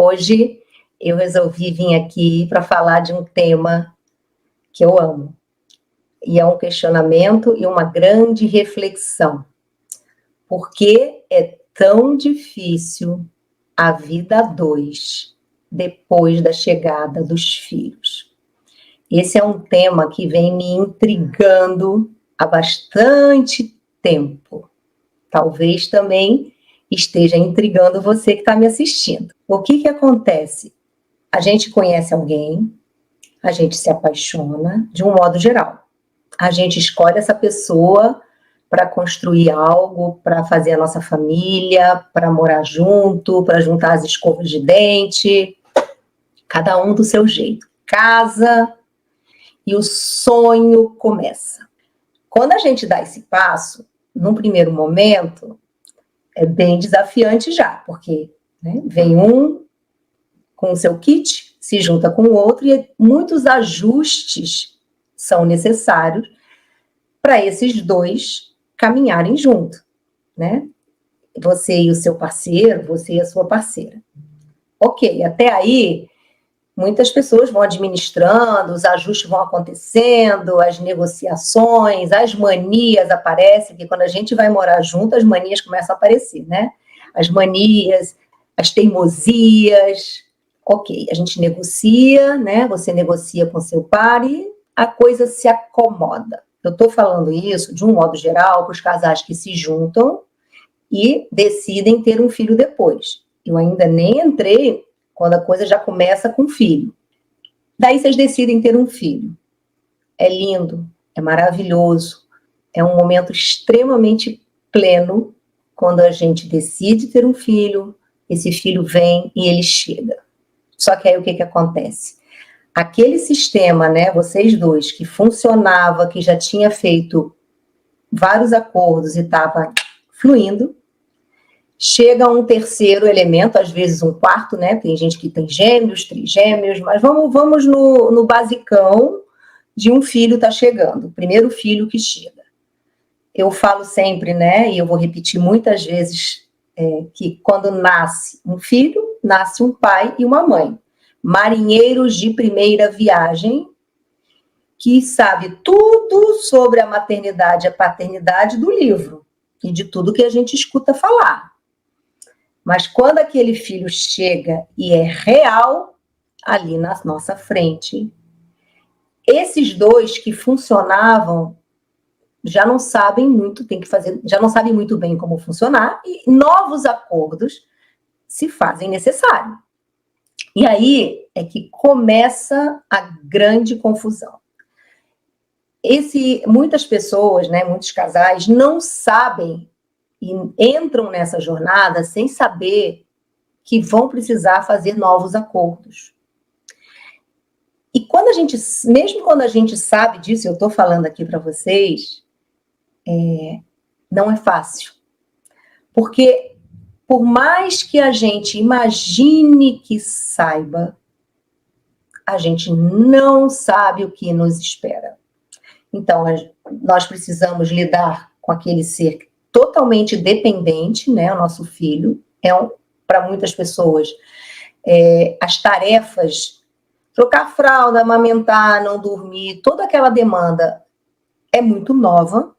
Hoje eu resolvi vir aqui para falar de um tema que eu amo. E é um questionamento e uma grande reflexão. Por que é tão difícil a vida a dois depois da chegada dos filhos? Esse é um tema que vem me intrigando há bastante tempo. Talvez também esteja intrigando você que está me assistindo. O que acontece? A gente conhece alguém, a gente se apaixona, de um modo geral. A gente escolhe essa pessoa para construir algo, para fazer a nossa família, para morar junto, para juntar as escovas de dente, cada um do seu jeito. Casa e o sonho começa. Quando a gente dá esse passo, num primeiro momento, é bem desafiante já, porque vem um com o seu kit, se junta com o outro e muitos ajustes são necessários para esses dois caminharem junto, né? Você e o seu parceiro, você e a sua parceira. Ok, até aí, muitas pessoas vão administrando, os ajustes vão acontecendo, as negociações, as manias aparecem, porque quando a gente vai morar junto, as manias começam a aparecer, né? As manias, as teimosias. Ok, a gente negocia, né? Você negocia com seu par e a coisa se acomoda. Eu estou falando isso, de um modo geral, para os casais que se juntam e decidem ter um filho depois. Eu ainda nem entrei quando a coisa já começa com filho. Daí vocês decidem ter um filho. É lindo, é maravilhoso, é um momento extremamente pleno quando a gente decide ter um filho, esse filho vem e ele chega. Só que aí o que acontece? Aquele sistema, né, vocês dois, que funcionava, que já tinha feito vários acordos e estava fluindo, chega um terceiro elemento, às vezes um quarto, né? Tem gente que tem gêmeos, trigêmeos, mas vamos no basicão de um filho tá chegando, o primeiro filho que chega. Eu falo sempre, né? E eu vou repetir muitas vezes que quando nasce um filho, nasce um pai e uma mãe. Marinheiros de primeira viagem, que sabe tudo sobre a maternidade e a paternidade do livro e de tudo que a gente escuta falar. Mas quando aquele filho chega e é real, ali na nossa frente, esses dois que funcionavam já não sabem muito, já não sabem muito bem como funcionar, e novos acordos se fazem necessários. E aí é que começa a grande confusão. Muitas pessoas, né, muitos casais, não sabem e entram nessa jornada sem saber que vão precisar fazer novos acordos. E mesmo quando a gente sabe disso, eu estou falando aqui para vocês, não é fácil. Porque por mais que a gente imagine que saiba, a gente não sabe o que nos espera. Então, nós precisamos lidar com aquele ser totalmente dependente, né? O nosso filho. Para muitas pessoas, as tarefas, trocar fralda, amamentar, não dormir, toda aquela demanda é muito nova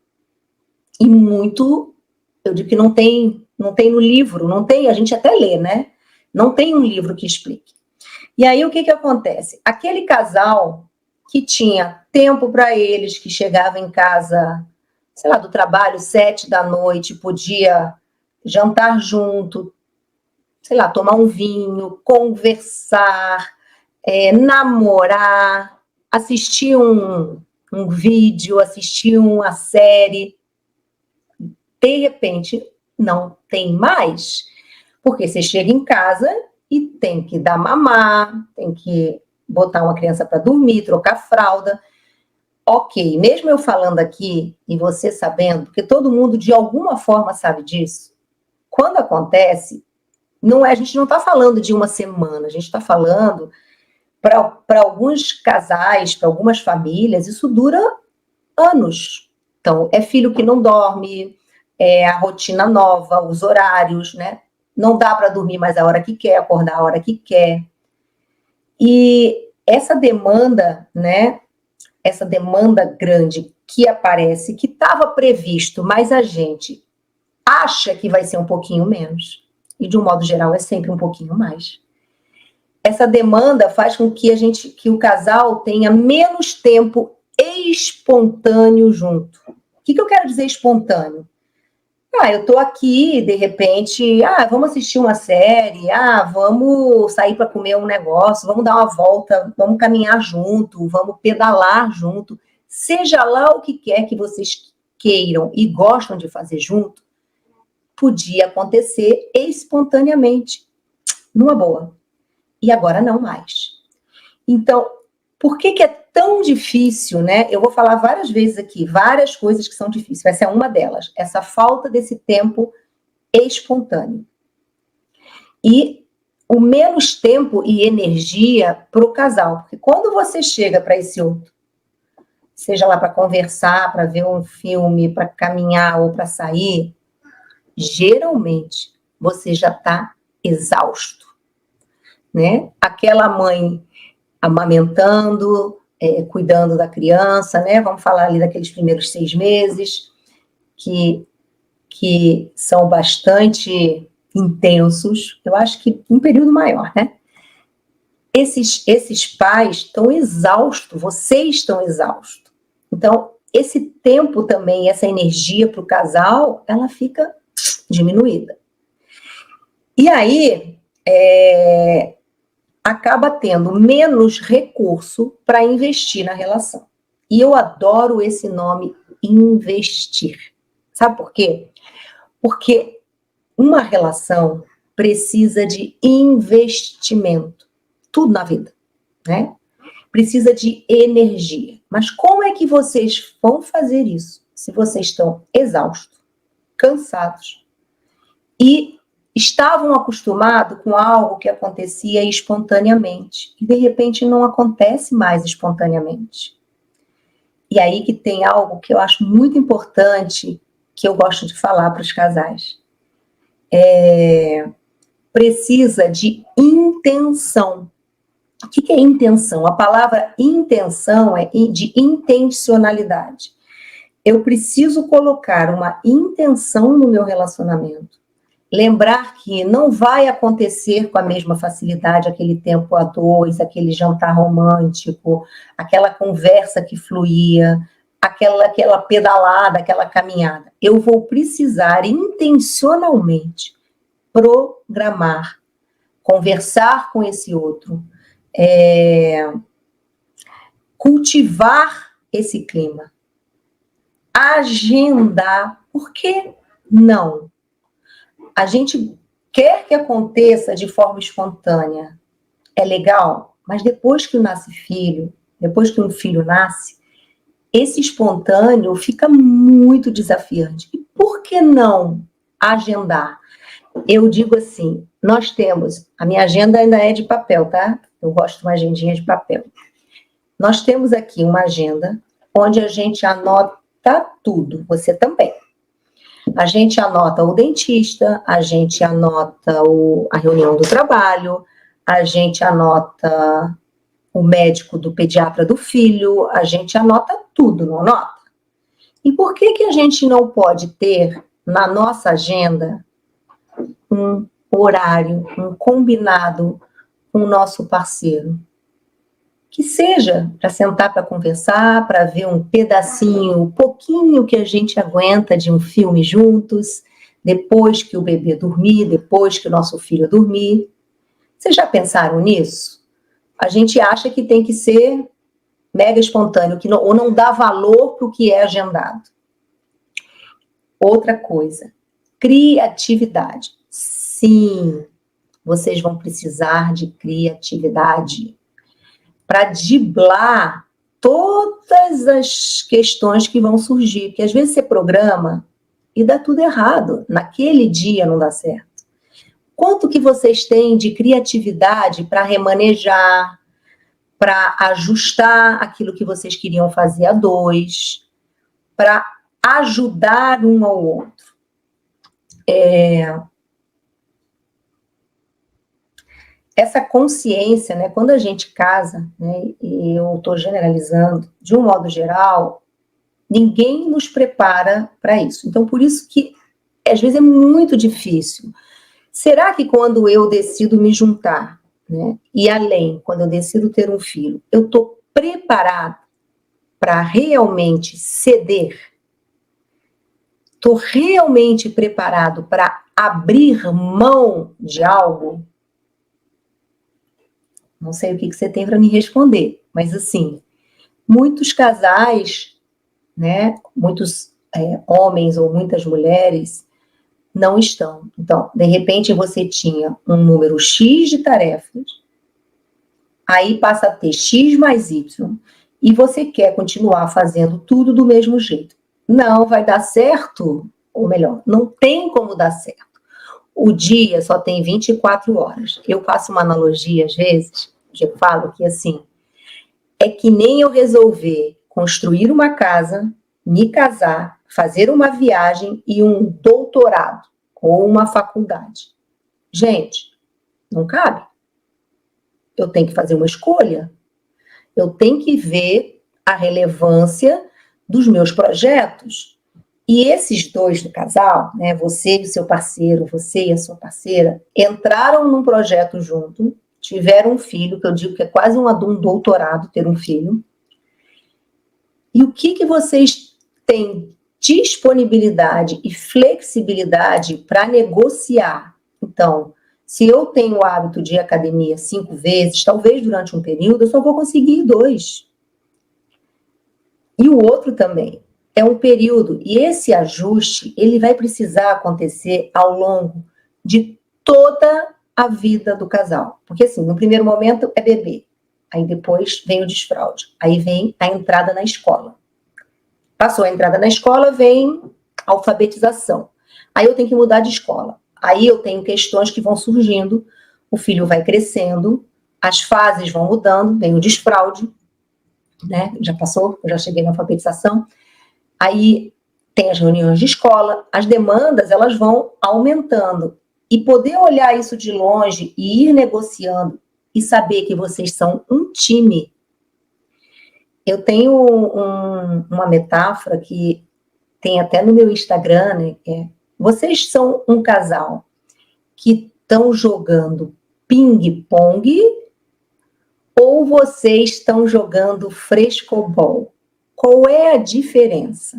e muito, eu digo que não tem no livro, não tem, a gente até lê, né? Não tem um livro que explique. E aí, o que acontece? Aquele casal que tinha tempo para eles, que chegava em casa, sei lá, do trabalho, 19h, podia jantar junto, sei lá, tomar um vinho, conversar, namorar, assistir um vídeo, assistir uma série. De repente, não tem mais, porque você chega em casa e tem que dar mamar, tem que botar uma criança para dormir, trocar fralda. Ok, mesmo eu falando aqui e você sabendo, porque todo mundo de alguma forma sabe disso, quando acontece, a gente não está falando de uma semana, a gente está falando, para alguns casais, para algumas famílias, isso dura anos. Então, é filho que não dorme, é a rotina nova, os horários, né? não dá para dormir mais a hora que quer, acordar a hora que quer. E essa demanda, né, essa demanda grande que aparece, que estava previsto, mas a gente acha que vai ser um pouquinho menos, e de um modo geral é sempre um pouquinho mais. Essa demanda faz com que o casal tenha menos tempo espontâneo junto. O que eu quero dizer espontâneo? Eu tô aqui, de repente, vamos assistir uma série, vamos sair para comer um negócio, vamos dar uma volta, vamos caminhar junto, vamos pedalar junto. Seja lá o que quer que vocês queiram e gostam de fazer junto, podia acontecer espontaneamente, numa boa. E agora não mais. Então, por que é tão difícil, né? Eu vou falar várias vezes aqui, várias coisas que são difíceis. Essa é uma delas, essa falta desse tempo espontâneo. E o menos tempo e energia para o casal. Porque quando você chega para esse outro, seja lá para conversar, para ver um filme, para caminhar ou para sair, geralmente você já está exausto, né? Aquela mãe amamentando, cuidando da criança, né? Vamos falar ali daqueles primeiros 6 meses, que são bastante intensos. Eu acho que um período maior, né? Esses pais estão exaustos, vocês estão exaustos. Então, esse tempo também, essa energia para o casal, ela fica diminuída. E aí, acaba tendo menos recurso para investir na relação. E eu adoro esse nome, investir. Sabe por quê? Porque uma relação precisa de investimento. Tudo na vida, né? Precisa de energia. Mas como é que vocês vão fazer isso se vocês estão exaustos, cansados e estavam acostumados com algo que acontecia espontaneamente e de repente não acontece mais espontaneamente? E aí que tem algo que eu acho muito importante, que eu gosto de falar para os casais. Precisa de intenção. O que é intenção? A palavra intenção é de intencionalidade. Eu preciso colocar uma intenção no meu relacionamento. Lembrar que não vai acontecer com a mesma facilidade aquele tempo a dois, aquele jantar romântico, aquela conversa que fluía, aquela pedalada, aquela caminhada. Eu vou precisar intencionalmente programar, conversar com esse outro, cultivar esse clima, agendar. Por que não? A gente quer que aconteça de forma espontânea. É legal, mas depois que nasce filho, depois que um filho nasce, esse espontâneo fica muito desafiante. E por que não agendar? Eu digo assim, nós temos, a minha agenda ainda é de papel, tá? Eu gosto de uma agendinha de papel. Nós temos aqui uma agenda onde a gente anota tudo, você também. A gente anota o dentista, a gente anota a reunião do trabalho, a gente anota o médico do pediatra do filho, a gente anota tudo, não anota? E por que a gente não pode ter na nossa agenda um horário, um combinado com o nosso parceiro? Que seja para sentar para conversar, para ver um pedacinho, um pouquinho que a gente aguenta de um filme juntos, depois que o bebê dormir, depois que o nosso filho dormir. Vocês já pensaram nisso? A gente acha que tem que ser mega espontâneo, ou não dá valor para o que é agendado. Outra coisa, criatividade. Sim, vocês vão precisar de criatividade para driblar todas as questões que vão surgir. Porque às vezes você programa e dá tudo errado. Naquele dia não dá certo. Quanto que vocês têm de criatividade para remanejar, para ajustar aquilo que vocês queriam fazer a dois, para ajudar um ao outro? essa consciência, né, quando a gente casa, né, e eu estou generalizando, de um modo geral, ninguém nos prepara para isso. Então, por isso que, às vezes, é muito difícil. Será que quando eu decido me juntar, né, e além, quando eu decido ter um filho, eu estou preparada para realmente ceder? Estou realmente preparado para abrir mão de algo? Não sei o que você tem para me responder, mas assim, muitos casais, né, muitos homens ou muitas mulheres não estão. Então, de repente, você tinha um número X de tarefas, aí passa a ter X mais Y, e você quer continuar fazendo tudo do mesmo jeito. Não vai dar certo, ou melhor, não tem como dar certo. O dia só tem 24 horas. Eu faço uma analogia, às vezes, que eu falo que, assim, é que nem eu resolver construir uma casa, me casar, fazer uma viagem e um doutorado ou uma faculdade. Gente, não cabe. Eu tenho que fazer uma escolha. Eu tenho que ver a relevância dos meus projetos. E esses dois do casal, né, você e o seu parceiro, você e a sua parceira, entraram num projeto junto, tiveram um filho, que eu digo que é quase um doutorado ter um filho. E o que vocês têm disponibilidade e flexibilidade para negociar? Então, se eu tenho o hábito de ir à academia 5 vezes, talvez durante um período eu só vou conseguir 2. E o outro também. É um período. E esse ajuste, ele vai precisar acontecer ao longo de toda a vida do casal. Porque, assim, no primeiro momento é bebê. Aí depois vem o desfraude. Aí vem a entrada na escola. Passou a entrada na escola, vem a alfabetização. Aí eu tenho que mudar de escola. Aí eu tenho questões que vão surgindo, o filho vai crescendo, as fases vão mudando, vem o desfraude, né? Já passou, eu já cheguei na alfabetização. Aí tem as reuniões de escola, as demandas, elas vão aumentando. E poder olhar isso de longe e ir negociando e saber que vocês são um time. Eu tenho uma metáfora que tem até no meu Instagram, né? Vocês são um casal que estão jogando ping-pong ou vocês estão jogando frescobol? Qual é a diferença?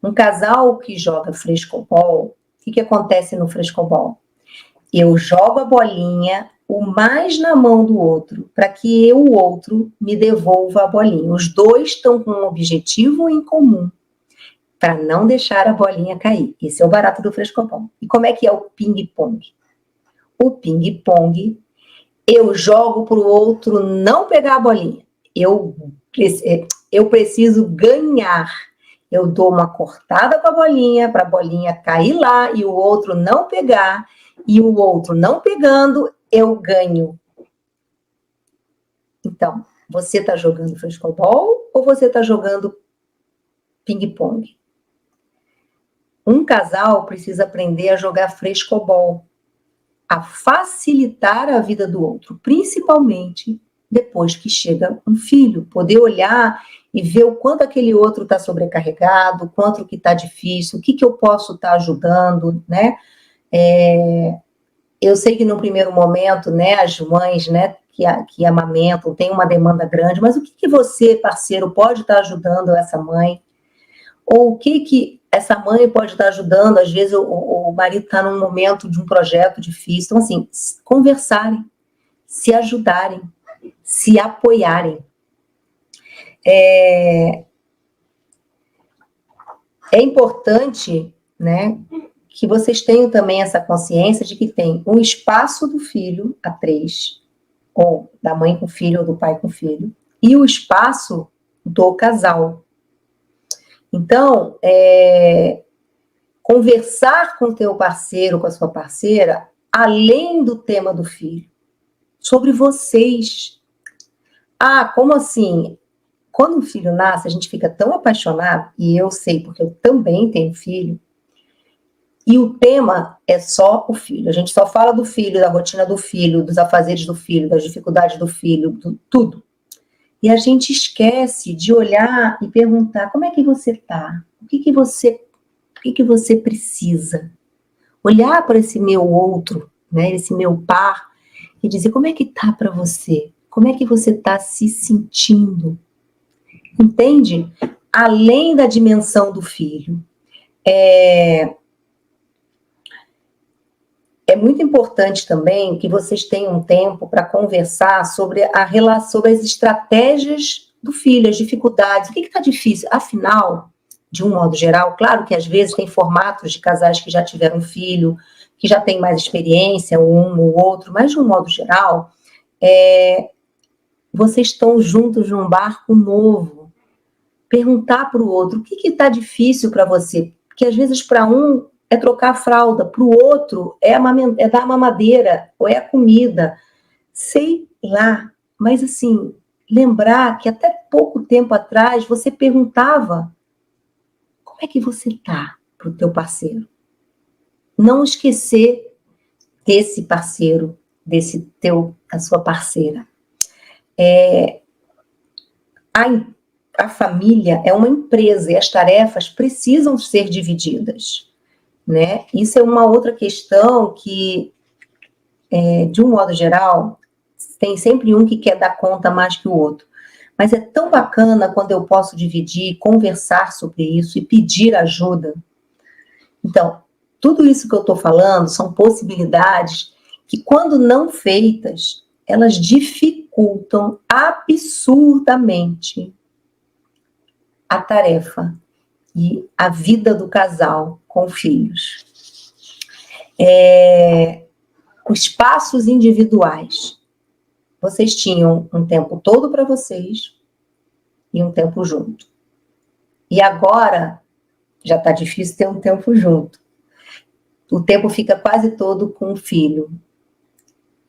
Um casal que joga frescobol, o que acontece no frescobol? Eu jogo a bolinha o mais na mão do outro, para que o outro me devolva a bolinha. Os dois estão com um objetivo em comum, para não deixar a bolinha cair. Esse é o barato do frescobol. E como é que é o ping-pong? O ping-pong, eu jogo para o outro não pegar a bolinha. Eu preciso ganhar. Eu dou uma cortada com a bolinha, para a bolinha cair lá e o outro não pegar, e o outro não pegando, eu ganho. Então, você está jogando frescobol ou você está jogando ping-pong? Um casal precisa aprender a jogar frescobol, a facilitar a vida do outro, principalmente depois que chega um filho, poder olhar e ver o quanto aquele outro está sobrecarregado, o quanto que está difícil, o que eu posso estar ajudando, né? Eu sei que no primeiro momento, né, as mães, né, que amamentam, tem uma demanda grande, mas o que você, parceiro, pode estar ajudando essa mãe? Ou o que essa mãe pode estar ajudando? Às vezes o marido está num momento de um projeto difícil. Então, assim, conversarem, se ajudarem, se apoiarem. É importante, né, que vocês tenham também essa consciência de que tem um espaço do filho a 3, ou da mãe com filho, ou do pai com filho, e o espaço do casal. Então, conversar com o teu parceiro, com a sua parceira, além do tema do filho, sobre vocês. Ah, como assim? Quando um filho nasce, a gente fica tão apaixonado, e eu sei, porque eu também tenho filho, E o tema é só o filho. A gente só fala do filho, da rotina do filho, dos afazeres do filho, das dificuldades do filho, tudo. E a gente esquece de olhar e perguntar: como é que você está? O que você precisa? Olhar para esse meu outro, né, esse meu par, e dizer: como é que tá para você? Como é que você está se sentindo? Entende? Além da dimensão do filho. É muito importante também que vocês tenham um tempo para conversar sobre sobre as estratégias do filho, as dificuldades. O que está difícil? Afinal, de um modo geral, claro que às vezes tem formatos de casais que já tiveram filho, que já têm mais experiência, um ou outro, mas de um modo geral, vocês estão juntos num barco novo. Perguntar para o outro: o que está difícil para você? Porque às vezes para um é trocar a fralda, para o outro é dar a mamadeira, ou é a comida. Sei lá, mas assim, lembrar que até pouco tempo atrás você perguntava: como é que você tá para o teu parceiro? Não esquecer desse parceiro, da sua parceira. A família é uma empresa e as tarefas precisam ser divididas, né? Isso é uma outra questão que, de um modo geral, tem sempre um que quer dar conta mais que o outro. Mas é tão bacana quando eu posso dividir, conversar sobre isso e pedir ajuda. Então, tudo isso que eu estou falando são possibilidades que, quando não feitas, elas dificultam absurdamente a tarefa e a vida do casal com filhos. Os espaços individuais. Vocês tinham um tempo todo para vocês e um tempo junto. E agora já está difícil ter um tempo junto. O tempo fica quase todo com o filho.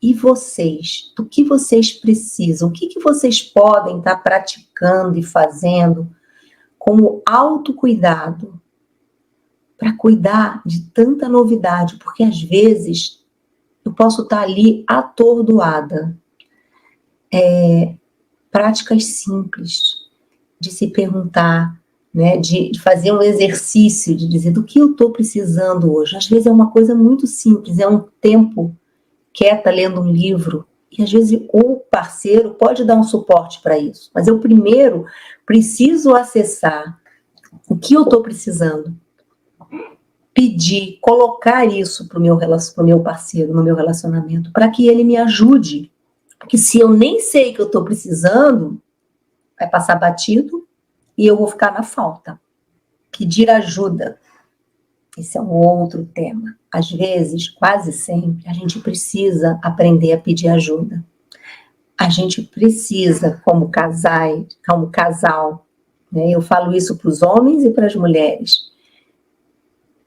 E vocês? Do que vocês precisam? O que vocês podem estar praticando e fazendo como autocuidado para cuidar de tanta novidade? Porque às vezes eu posso estar ali atordoada. Práticas simples de se perguntar, né, de fazer um exercício, de dizer: do que eu estou precisando hoje? Às vezes é uma coisa muito simples, é um tempo quieta lendo um livro, e às vezes o parceiro pode dar um suporte para isso, mas eu primeiro preciso acessar o que eu estou precisando, pedir, colocar isso para o meu parceiro, no meu relacionamento, para que ele me ajude, porque se eu nem sei que eu estou precisando, vai passar batido e eu vou ficar na falta. Pedir ajuda. Esse é um outro tema. Às vezes, quase sempre, a gente precisa aprender a pedir ajuda. A gente precisa, como casal, né? Eu falo isso para os homens e para as mulheres,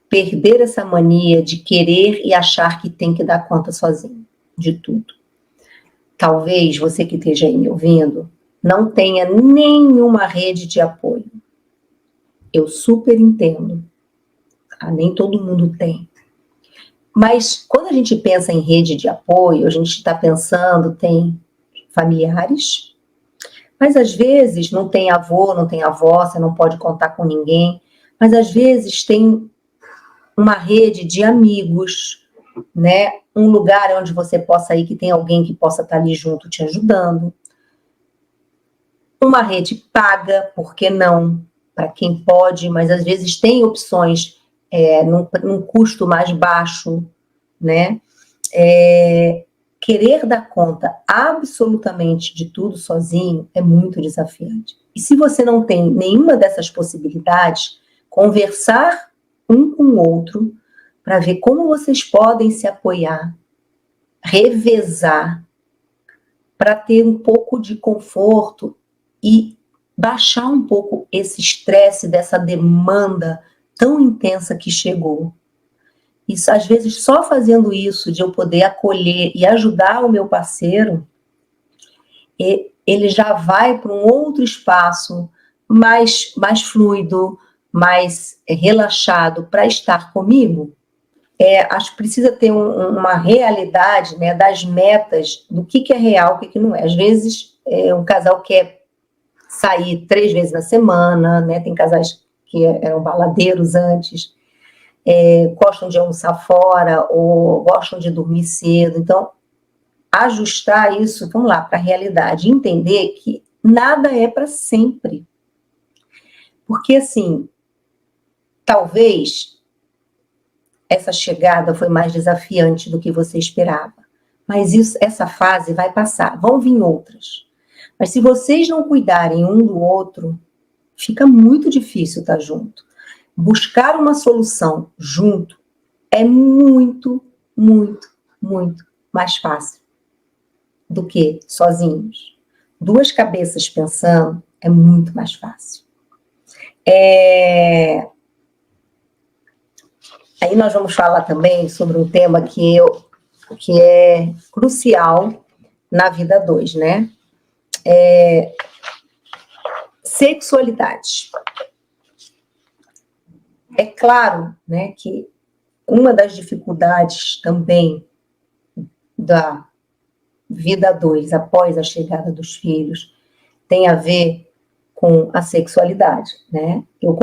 perder essa mania de querer e achar que tem que dar conta sozinho de tudo. Talvez você que esteja aí me ouvindo não tenha nenhuma rede de apoio. Eu super entendo. Nem todo mundo tem. Mas quando a gente pensa em rede de apoio, a gente está pensando, tem familiares, mas às vezes não tem avô, não tem avó, você não pode contar com ninguém, mas às vezes tem uma rede de amigos, né? Um lugar onde você possa ir, que tem alguém que possa estar ali junto te ajudando. Uma rede paga, por que não? Para quem pode, mas às vezes tem opções num custo mais baixo, né? Querer dar conta absolutamente de tudo sozinho é muito desafiante. E se você não tem nenhuma dessas possibilidades, conversar um com o outro para ver como vocês podem se apoiar, revezar, para ter um pouco de conforto e baixar um pouco esse estresse dessa demanda tão intensa que chegou. Isso, às vezes, só fazendo isso, de eu poder acolher e ajudar o meu parceiro, ele já vai para um outro espaço mais fluido, mais relaxado para estar comigo. acho que precisa ter uma realidade, né, das metas, do que é real, o que não é. Às vezes, um casal quer sair 3 vezes na semana, né, tem casais que eram baladeiros antes, gostam de almoçar fora, ou gostam de dormir cedo. Então, ajustar isso, vamos lá, para a realidade, entender que nada é para sempre. Porque, assim, talvez essa chegada foi mais desafiante do que você esperava. Mas essa fase vai passar, vão vir outras. Mas se vocês não cuidarem um do outro, fica muito difícil estar junto. Buscar uma solução junto é muito, muito, muito mais fácil do que sozinhos. 2 cabeças pensando é muito mais fácil. Aí nós vamos falar também sobre um tema que é crucial na vida 2, né? Sexualidade. É claro, né, que uma das dificuldades também da vida 2, após a chegada dos filhos, tem a ver com a sexualidade, né? Eu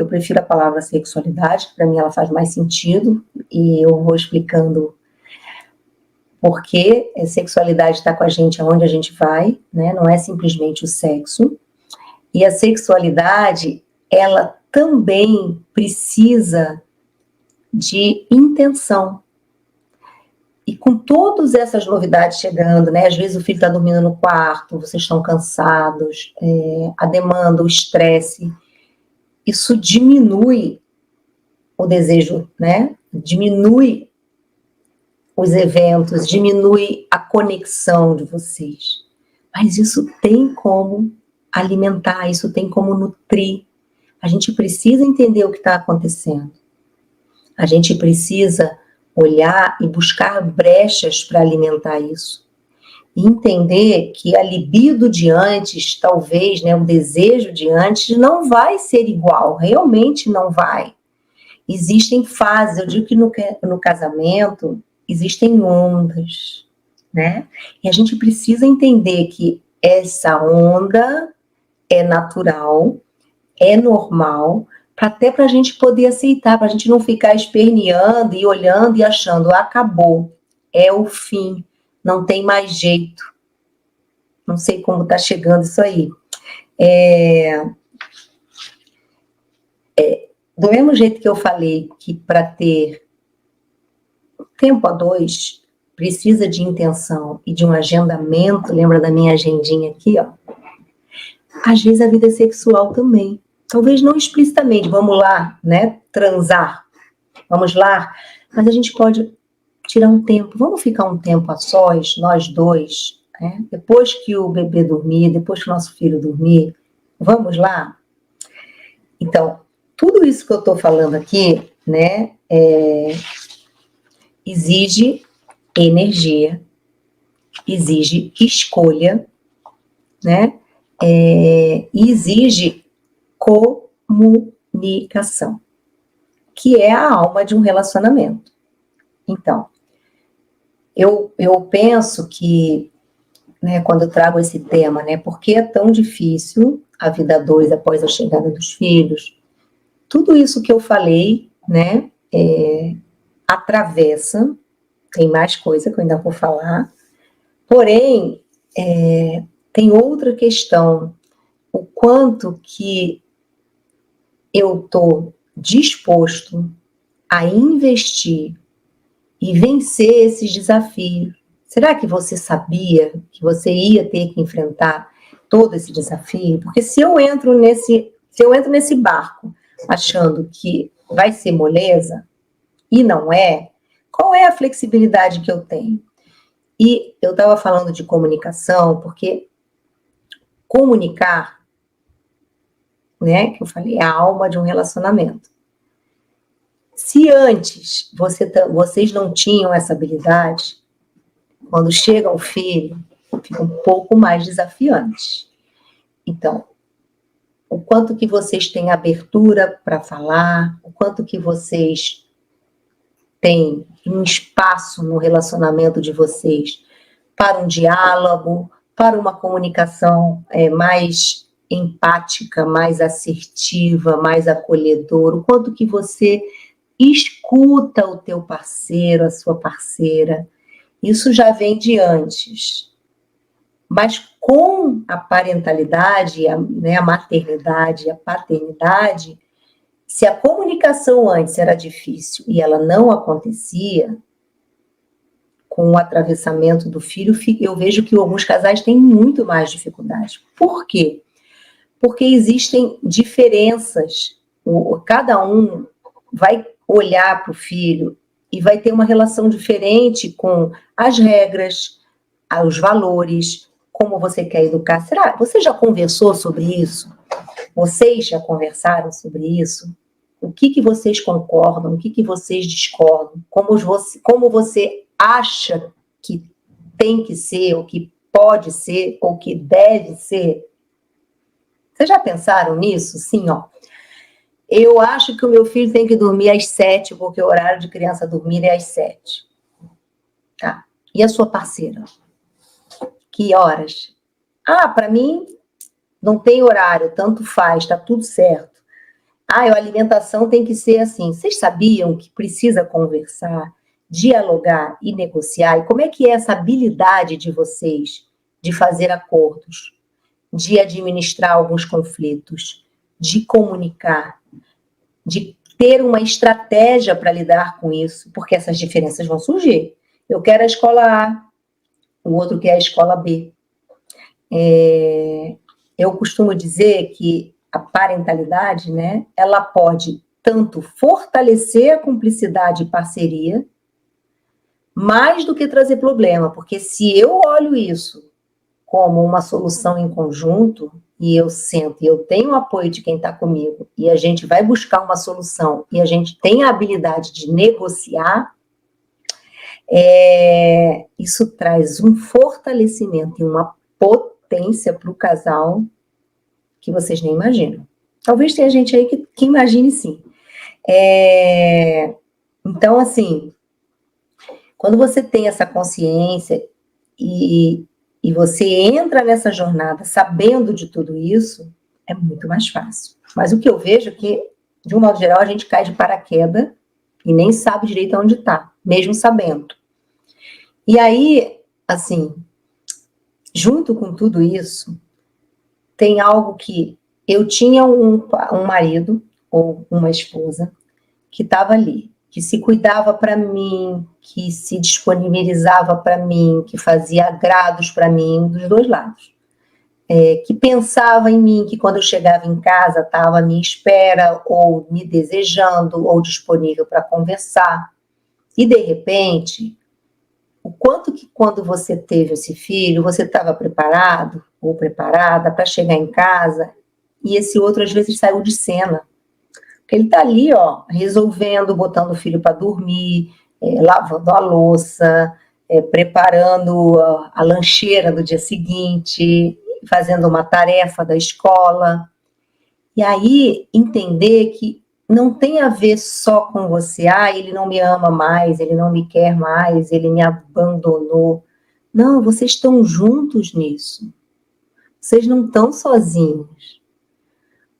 prefiro a palavra sexualidade, para mim ela faz mais sentido, e eu vou explicando porque a sexualidade está com a gente aonde a gente vai, né? Não é simplesmente o sexo. E a sexualidade, ela também precisa de intenção. E com todas essas novidades chegando, né? Às vezes o filho está dormindo no quarto, vocês estão cansados, a demanda, o estresse, isso diminui o desejo, né? Diminui os eventos, diminui a conexão de vocês. Mas isso tem como alimentar, isso tem como nutrir. A gente precisa entender o que está acontecendo. A gente precisa olhar e buscar brechas para alimentar isso. E entender que a libido de antes, talvez, né, o desejo de antes, não vai ser igual, realmente não vai. Existem fases, eu digo que no casamento existem ondas, né? E a gente precisa entender que essa onda é natural, é normal, até para a gente poder aceitar, para a gente não ficar esperneando e olhando e achando, acabou, é o fim, não tem mais jeito. Não sei como está chegando isso aí. Do mesmo jeito que eu falei que para ter tempo a 2 precisa de intenção e de um agendamento, lembra da minha agendinha aqui, ó? Às vezes a vida sexual também. Talvez não explicitamente, vamos lá, né, transar, vamos lá, mas a gente pode tirar um tempo, vamos ficar um tempo a sós, nós 2, né? Depois que o bebê dormir, depois que o nosso filho dormir, vamos lá? Então, tudo isso que eu estou falando aqui, né, exige energia, exige escolha, né, e exige comunicação, que é a alma de um relacionamento. Então, eu penso que, né, quando eu trago esse tema, né, por que é tão difícil a vida 2 após a chegada dos filhos, tudo isso que eu falei, né, atravessa, tem mais coisa que eu ainda vou falar, porém, tem outra questão, o quanto que eu estou disposto a investir e vencer esses desafios. Será que você sabia que você ia ter que enfrentar todo esse desafio? Porque se eu entro nesse barco achando que vai ser moleza, e não é, qual é a flexibilidade que eu tenho? E eu estava falando de comunicação, porque comunicar, né, que eu falei, é a alma de um relacionamento. Se antes vocês não tinham essa habilidade, quando chega um filho, fica um pouco mais desafiante. Então, o quanto que vocês têm abertura para falar, o quanto que vocês tem um espaço no relacionamento de vocês para um diálogo, para uma comunicação mais empática, mais assertiva, mais acolhedora, o quanto que você escuta o teu parceiro, a sua parceira. Isso já vem de antes. Mas com a parentalidade, né, a maternidade, a paternidade, se a comunicação antes era difícil e ela não acontecia, com o atravessamento do filho, eu vejo que alguns casais têm muito mais dificuldade. Por quê? Porque existem diferenças. Cada um vai olhar para o filho e vai ter uma relação diferente com as regras, os valores, como você quer educar. Será? Você já conversou sobre isso? Vocês já conversaram sobre isso? O que vocês concordam? O que vocês discordam? Como você acha que tem que ser, ou que pode ser, ou que deve ser? Vocês já pensaram nisso? Sim, ó. Eu acho que o meu filho tem que dormir às 7, porque o horário de criança dormir é às 7. Tá. E a sua parceira? Que horas? Para mim, não tem horário, tanto faz, tá tudo certo. A alimentação tem que ser assim. Vocês sabiam que precisa conversar, dialogar e negociar? E como é que é essa habilidade de vocês de fazer acordos, de administrar alguns conflitos, de comunicar, de ter uma estratégia para lidar com isso? Porque essas diferenças vão surgir. Eu quero a escola A, o outro quer a escola B. Eu costumo dizer que a parentalidade, né, ela pode tanto fortalecer a cumplicidade e parceria, mais do que trazer problema, porque se eu olho isso como uma solução em conjunto, e eu sento, e eu tenho o apoio de quem está comigo, e a gente vai buscar uma solução, e a gente tem a habilidade de negociar, isso traz um fortalecimento e uma potência para o casal que vocês nem imaginam. Talvez tenha gente aí que imagine sim. Então, assim, quando você tem essa consciência e você entra nessa jornada sabendo de tudo isso, é muito mais fácil. Mas o que eu vejo é que, de um modo geral, a gente cai de paraquedas e nem sabe direito onde está, mesmo sabendo. E aí, assim, junto com tudo isso, tem algo que eu tinha um marido ou uma esposa que estava ali, que se cuidava para mim, que se disponibilizava para mim, que fazia agrados para mim, dos dois lados. Que pensava em mim, que quando eu chegava em casa estava à minha espera, ou me desejando, ou disponível para conversar. E, de repente, o quanto que quando você teve esse filho, você estava preparado ou preparada para chegar em casa, e esse outro às vezes saiu de cena. Porque ele está ali, ó, resolvendo, botando o filho para dormir, lavando a louça, preparando a lancheira do dia seguinte, fazendo uma tarefa da escola. E aí entender que não tem a ver só com você. Ele não me ama mais, ele não me quer mais, ele me abandonou. Não, vocês estão juntos nisso. Vocês não estão sozinhos.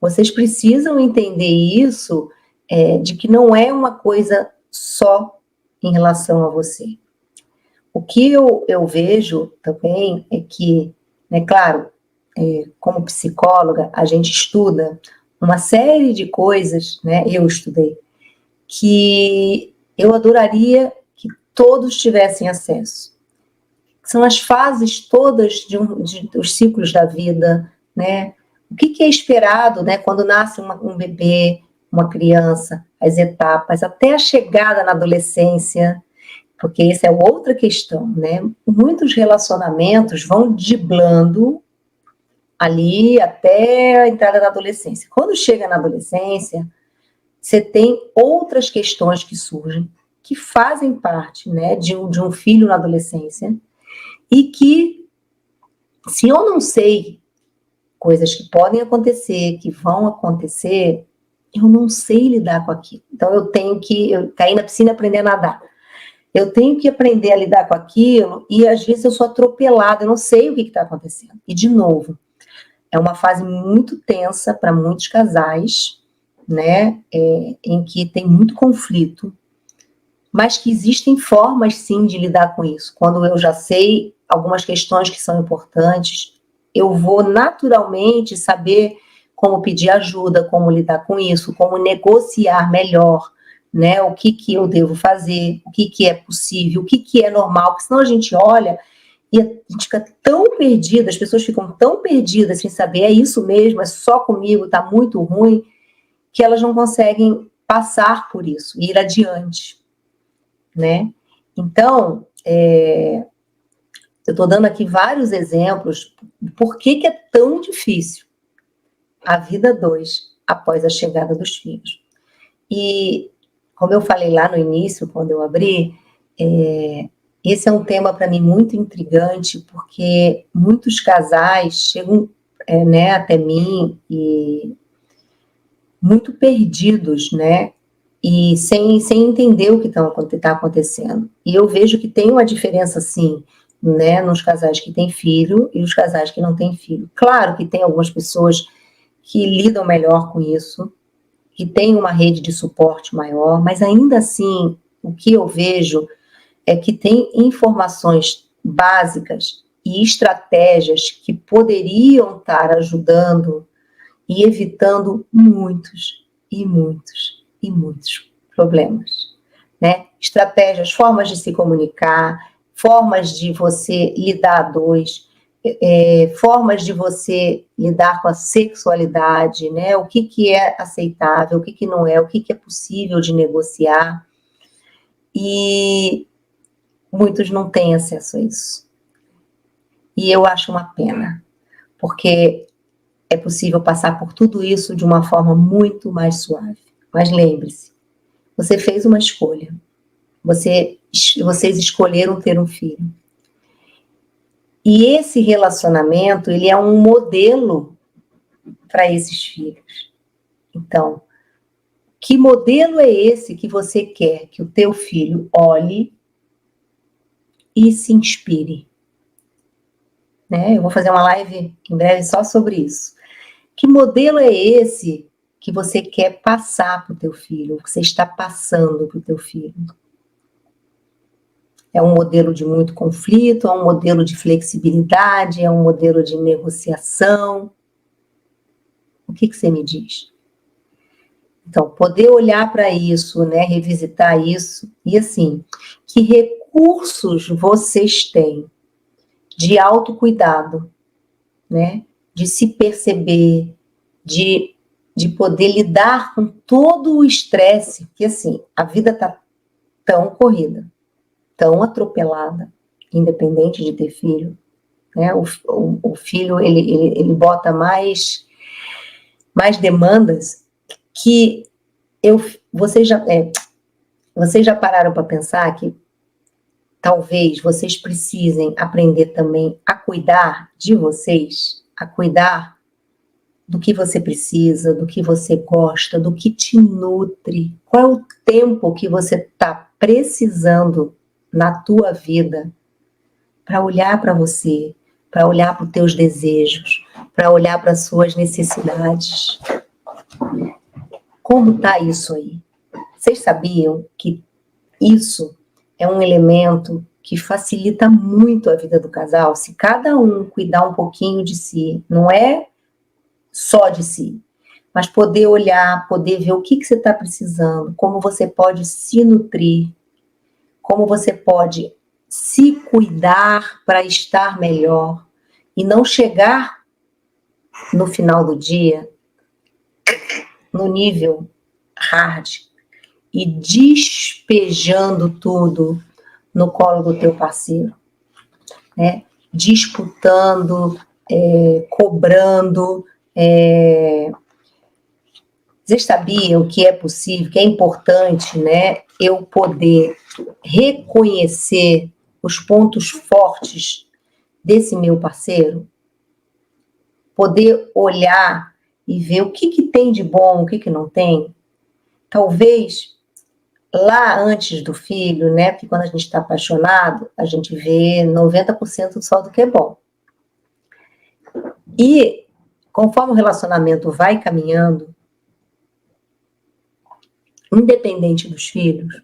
Vocês precisam entender isso, de que não é uma coisa só em relação a você. O que eu vejo também é que, né, claro, como psicóloga, a gente estuda uma série de coisas, né, eu estudei, que eu adoraria que todos tivessem acesso. São as fases todas dos ciclos da vida, né? O que é esperado, né, quando nasce um bebê, uma criança, as etapas, até a chegada na adolescência, porque essa é outra questão, né? Muitos relacionamentos vão driblando ali até a entrada na adolescência. Quando chega na adolescência, você tem outras questões que surgem, que fazem parte, né, de um filho na adolescência, e que, se eu não sei coisas que podem acontecer, que vão acontecer, eu não sei lidar com aquilo. Então eu caí na piscina e aprender a nadar. Eu tenho que aprender a lidar com aquilo e às vezes eu sou atropelada, eu não sei o que está acontecendo. E de novo, é uma fase muito tensa para muitos casais, né, em que tem muito conflito, mas que existem formas, sim, de lidar com isso. Quando eu já sei algumas questões que são importantes, eu vou naturalmente saber como pedir ajuda, como lidar com isso, como negociar melhor, né, o que eu devo fazer, o que é possível, o que é normal, porque senão a gente olha e a gente fica tão perdida, as pessoas ficam tão perdidas sem saber, é isso mesmo, é só comigo, tá muito ruim, que elas não conseguem passar por isso, ir adiante, né? Então, eu estou dando aqui vários exemplos por que é tão difícil a vida 2 após a chegada dos filhos. E, como eu falei lá no início, quando eu abri, esse é um tema para mim muito intrigante, porque muitos casais chegam né, até mim e muito perdidos, né? E sem entender o que está acontecendo. E eu vejo que tem uma diferença, sim, né, nos casais que têm filho e os casais que não têm filho. Claro que tem algumas pessoas que lidam melhor com isso, que têm uma rede de suporte maior, mas ainda assim, o que eu vejo é que tem informações básicas e estratégias que poderiam estar ajudando e evitando muitos e muitos e muitos problemas, né? Estratégias, formas de se comunicar, formas de você lidar a dois, formas de você lidar com a sexualidade, né? O que é aceitável, o que não é, o que é possível de negociar. E muitos não têm acesso a isso. E eu acho uma pena, porque é possível passar por tudo isso de uma forma muito mais suave. Mas lembre-se, você fez uma escolha. Vocês escolheram ter um filho. E esse relacionamento, ele é um modelo para esses filhos. Então, que modelo é esse que você quer que o teu filho olhe e se inspire? Né? Eu vou fazer uma live em breve só sobre isso. Que modelo é esse que você quer passar para o teu filho, que você está passando para o teu filho? É um modelo de muito conflito, é um modelo de flexibilidade, é um modelo de negociação? O que você me diz? Então, poder olhar para isso, né, revisitar isso, e assim, que recursos vocês têm de autocuidado, né, de se perceber, de poder lidar com todo o estresse, porque assim, a vida está tão corrida, tão atropelada, independente de ter filho, né? O filho, ele bota mais demandas que vocês já pararam para pensar que talvez vocês precisem aprender também a cuidar de vocês, a cuidar do que você precisa, do que você gosta, do que te nutre, qual é o tempo que você está precisando na tua vida para olhar para você, para olhar para os teus desejos, para olhar para as suas necessidades. Como está isso aí? Vocês sabiam que isso é um elemento que facilita muito a vida do casal? Se cada um cuidar um pouquinho de si, não é só de si, mas poder olhar, poder ver o que você está precisando, como você pode se nutrir, como você pode se cuidar para estar melhor e não chegar no final do dia no nível hard e despejando tudo no colo do teu parceiro, né? Disputando, cobrando. Vocês sabiam que é possível, que é importante, né, eu poder reconhecer os pontos fortes desse meu parceiro? Poder olhar e ver o que tem de bom, o que não tem. Talvez lá antes do filho, né? Porque quando a gente está apaixonado, a gente vê 90% só do que é bom. E conforme o relacionamento vai caminhando, independente dos filhos,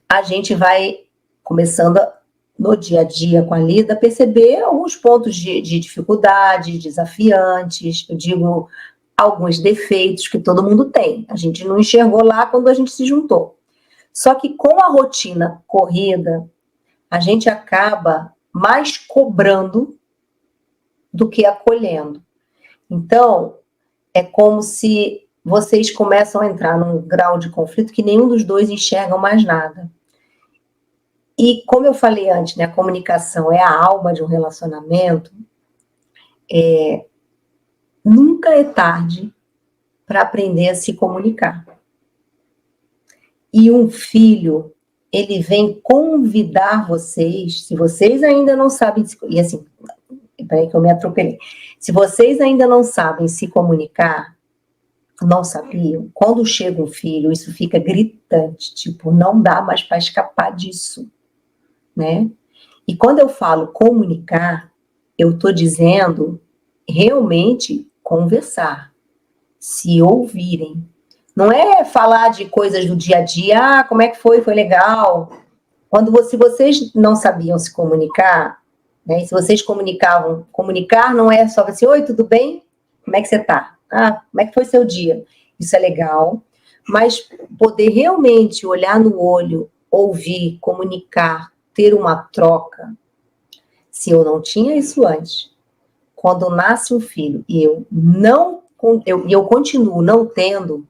a gente vai começando no dia a dia com a Lida, perceber alguns pontos de dificuldade, desafiantes, eu digo alguns defeitos que todo mundo tem. A gente não enxergou lá quando a gente se juntou. Só que com a rotina corrida, a gente acaba mais cobrando do que acolhendo. Então, é como se vocês começam a entrar num grau de conflito que nenhum dos dois enxergam mais nada. E como eu falei antes, né, a comunicação é a alma de um relacionamento, nunca é tarde para aprender a se comunicar. E um filho, ele vem convidar vocês, se vocês ainda não sabem, e assim, peraí que eu me atropelei, se vocês ainda não sabem se comunicar, não sabiam, quando chega um filho, isso fica gritante, tipo, não dá mais para escapar disso, né? E quando eu falo comunicar, eu estou dizendo realmente conversar, se ouvirem. Não é falar de coisas do dia a dia, como é que foi legal. Se vocês não sabiam se comunicar, né, se vocês comunicavam, comunicar não é só assim, oi, tudo bem? Como é que você está? Como é que foi seu dia? Isso é legal, mas poder realmente olhar no olho, ouvir, comunicar, ter uma troca, se eu não tinha isso antes, quando nasce um filho e eu continuo não tendo,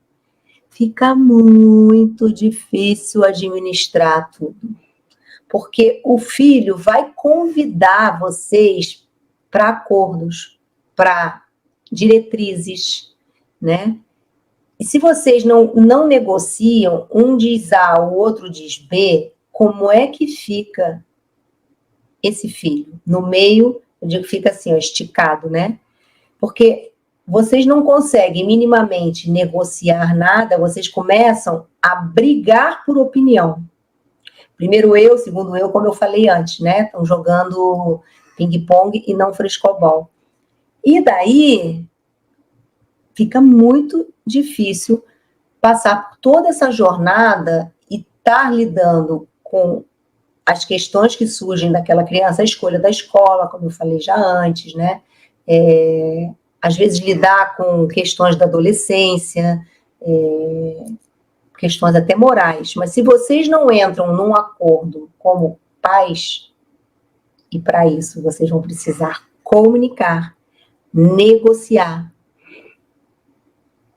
fica muito difícil administrar tudo. Porque o filho vai convidar vocês para acordos, para diretrizes, né? E se vocês não negociam, um diz A, o outro diz B, como é que fica esse filho? No meio, eu digo que fica assim, ó, esticado, né? Porque vocês não conseguem minimamente negociar nada, vocês começam a brigar por opinião. Primeiro eu, segundo eu, como eu falei antes, né? Estão jogando ping-pong e não frescobol. E daí fica muito difícil passar por toda essa jornada e estar lidando com as questões que surgem daquela criança, a escolha da escola, como eu falei já antes, né? Às vezes lidar com questões da adolescência, questões até morais, mas se vocês não entram num acordo como pais, e para isso vocês vão precisar comunicar, negociar,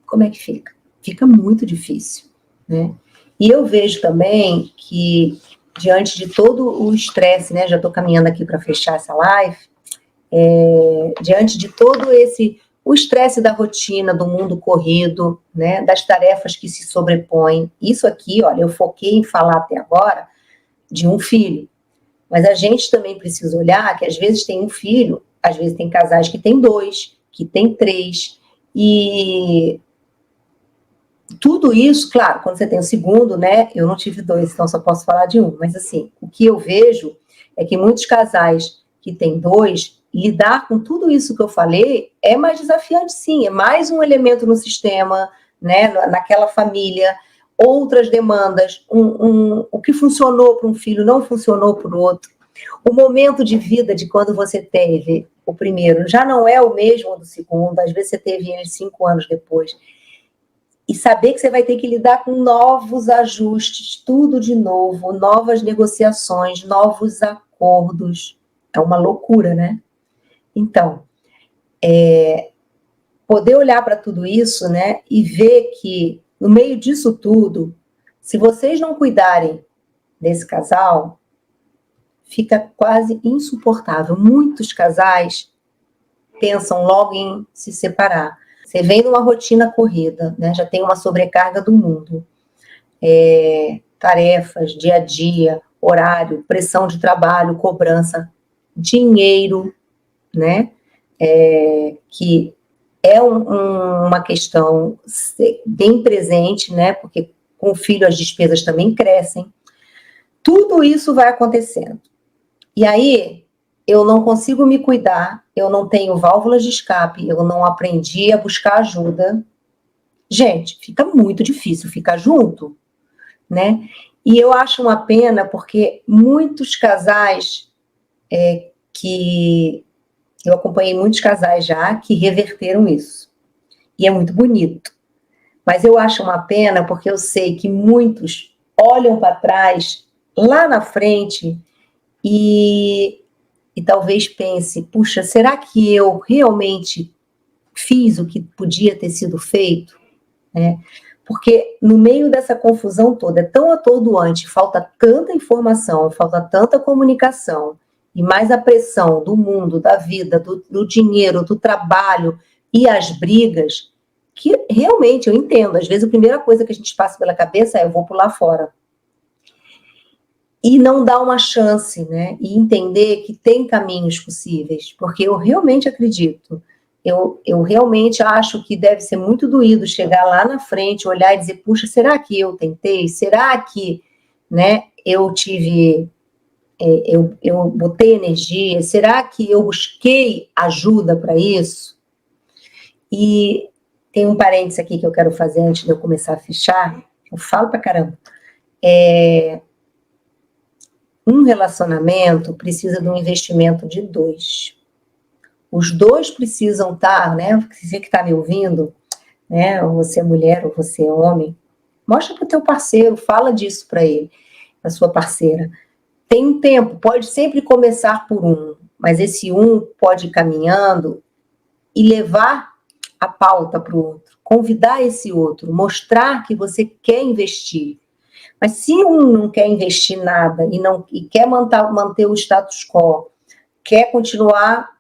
como é que fica? Fica muito difícil, né? E eu vejo também que, diante de todo o estresse, né, já estou caminhando aqui para fechar essa live, diante de todo o estresse da rotina, do mundo corrido, né, das tarefas que se sobrepõem. Isso aqui, olha, eu foquei em falar até agora de um filho, mas a gente também precisa olhar que às vezes tem um filho, às vezes tem casais que tem 2, que tem 3, e tudo isso, claro, quando você tem o segundo, né, eu não tive 2, então só posso falar de um, mas assim, o que eu vejo é que muitos casais que têm 2, lidar com tudo isso que eu falei é mais desafiante, sim, é mais um elemento no sistema, né, naquela família, outras demandas, o que funcionou para um filho não funcionou para o outro. O momento de vida de quando você teve o primeiro já não é o mesmo do segundo, às vezes você teve ele 5 anos depois. E saber que você vai ter que lidar com novos ajustes, tudo de novo, novas negociações, novos acordos. É uma loucura, né? Então, poder olhar para tudo isso, né, e ver que, no meio disso tudo, se vocês não cuidarem desse casal, fica quase insuportável. Muitos casais pensam logo em se separar. Você vem numa rotina corrida, né, já tem uma sobrecarga do mundo. Tarefas, dia a dia, horário, pressão de trabalho, cobrança, dinheiro, né, que é uma questão bem presente, né? Porque com o filho as despesas também crescem. Tudo isso vai acontecendo. E aí, eu não consigo me cuidar, eu não tenho válvulas de escape, eu não aprendi a buscar ajuda. Gente, fica muito difícil ficar junto, né? E eu acho uma pena porque muitos casais que eu acompanhei muitos casais já que reverteram isso. E é muito bonito. Mas eu acho uma pena porque eu sei que muitos olham para trás, lá na frente, e talvez pense, puxa, será que eu realmente fiz o que podia ter sido feito? Né? Porque no meio dessa confusão toda, é tão atordoante, falta tanta informação, falta tanta comunicação, e mais a pressão do mundo, da vida, do dinheiro, do trabalho e as brigas, que realmente eu entendo. Às vezes a primeira coisa que a gente passa pela cabeça é eu vou pular fora. E não dar uma chance, né? E entender que tem caminhos possíveis, porque eu realmente acredito. Eu realmente acho que deve ser muito doído chegar lá na frente, olhar e dizer, puxa, será que eu tentei? Será que, né, eu tive, eu botei energia? Será que eu busquei ajuda para isso? E tem um parênteses aqui que eu quero fazer antes de eu começar a fechar, eu falo pra caramba. Um relacionamento precisa de um investimento de 2. Os 2 precisam estar, né? Você que está me ouvindo, né? Ou você é mulher, ou você é homem, mostra para o teu parceiro, fala disso para ele, para sua parceira. Tem um tempo, pode sempre começar por um, mas esse um pode ir caminhando e levar a pauta para o outro, convidar esse outro, mostrar que você quer investir. Mas se um não quer investir nada e quer manter o status quo, quer continuar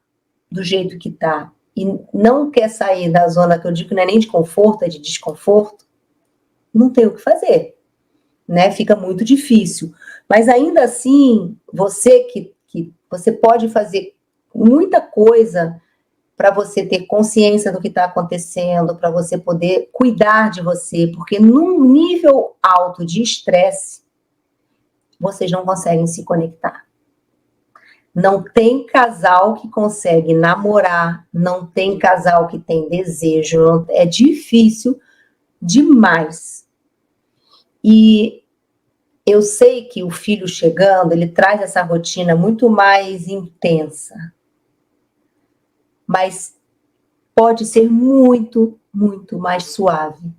do jeito que está e não quer sair da zona que eu digo que não é nem de conforto, é de desconforto, não tem o que fazer, né? Fica muito difícil. Mas ainda assim, você você pode fazer muita coisa para você ter consciência do que está acontecendo, para você poder cuidar de você, porque num nível alto de estresse, vocês não conseguem se conectar. Não tem casal que consegue namorar, não tem casal que tem desejo, é difícil demais. E eu sei que o filho chegando, ele traz essa rotina muito mais intensa, mas pode ser muito, muito mais suave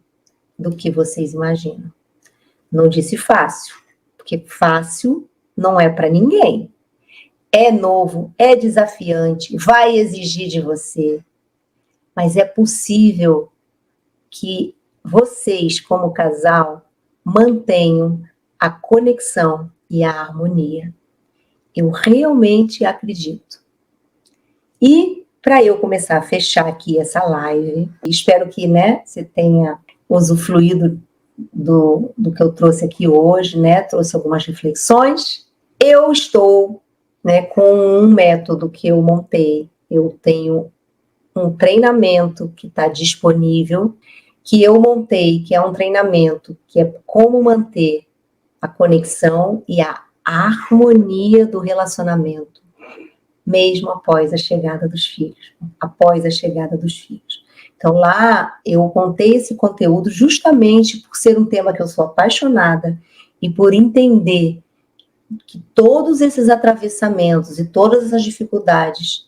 do que vocês imaginam. Não disse fácil, porque fácil não é para ninguém. É novo, é desafiante, vai exigir de você, mas é possível que vocês, como casal, mantenham a conexão e a harmonia. Eu realmente acredito. E para eu começar a fechar aqui essa live, espero que, né, você tenha usufruído do que eu trouxe aqui hoje, né, trouxe algumas reflexões. Eu estou, né, com um método que eu montei, eu tenho um treinamento que está disponível, que eu montei, que é um treinamento que é como manter a conexão e a harmonia do relacionamento, mesmo após a chegada dos filhos, Então lá eu montei esse conteúdo justamente por ser um tema que eu sou apaixonada e por entender que todos esses atravessamentos e todas essas dificuldades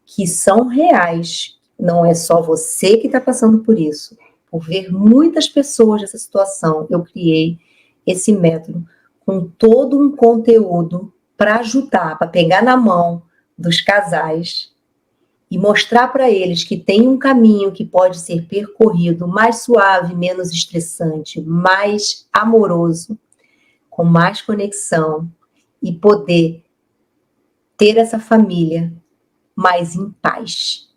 que são reais, não é só você que está passando por isso. Por ver muitas pessoas nessa situação, eu criei esse método com todo um conteúdo para ajudar, para pegar na mão dos casais e mostrar para eles que tem um caminho que pode ser percorrido mais suave, menos estressante, mais amoroso, com mais conexão e poder ter essa família mais em paz.